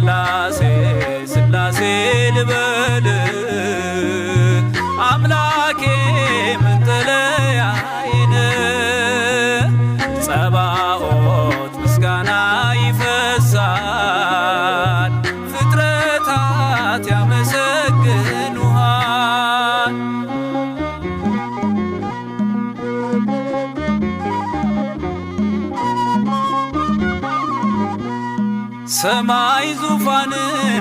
ስላሴ ስላሴ ልበል አምላኬ መጠለያዬ ጸባኦት ምስጋና ይፈሳል ፍጥረታት ያመሰግኑሃል። ሰማይ ዙፋን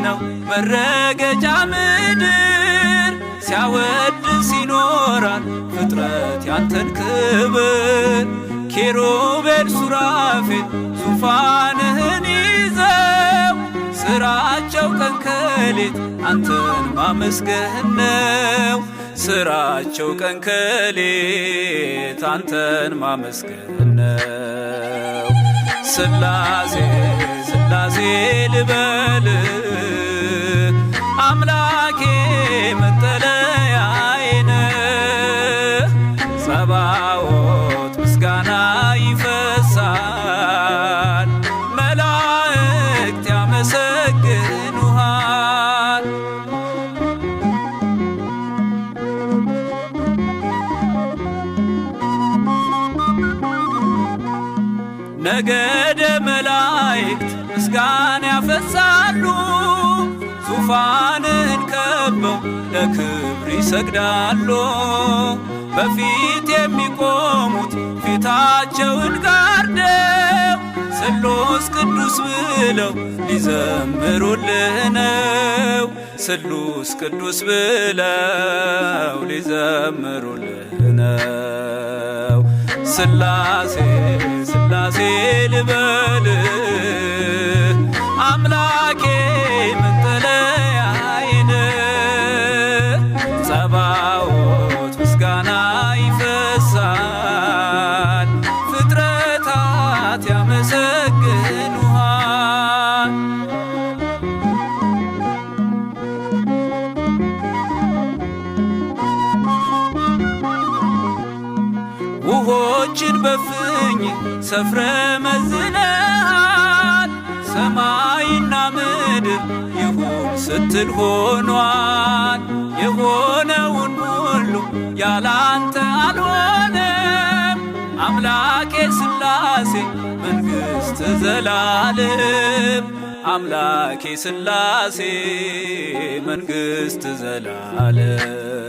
ነው መረገጫ ምድር ሲያወድስ ይኖራል ፍጥረት ያንተን ክብር። ኪሩቤል ሱራፌል ዙፋንህን ይዘው ስራቸው ቀን ከሌት አንተን ማመስገን ነው። ስራቸው ቀን ከሌት አንተን ማመስገን ነው። ስላሴ ስላሴ ልበል አምላኬ መጠለያዬ ጸባኦት ምስጋና ይፈሳል መላእክት ያመሰግኑሃል። ነገደ መላእክት ምስጋና ያፈሳሉ ዙፋንን ከበው ለክብር ይሰግዳሉ። በፊት የሚቆሙት ፊታቸውን ጋርደው ስሉስ ቅዱስ ብለው ሊዘምሩልህ ነው። ስሉስ ቅዱስ ብለው ሊዘምሩልህ ነው። ስላሴ ስላሴ ልበል አምላኬ መጠለያዬ ጸባኦት ምስጋና ይፈሳል ፍጥረታት ያመሰግኑሃል። ውሆችን በፍኝ ሰፍረ መዝነሃል ሰማይና ምድር ይሁን ስትል ሆኗል። የሆነውን ሁሉ ያላንተ አልሆነም። አምላኬ ስላሴ መንግሥት ዘላለም አምላኬ ስላሴ መንግሥት ዘላለም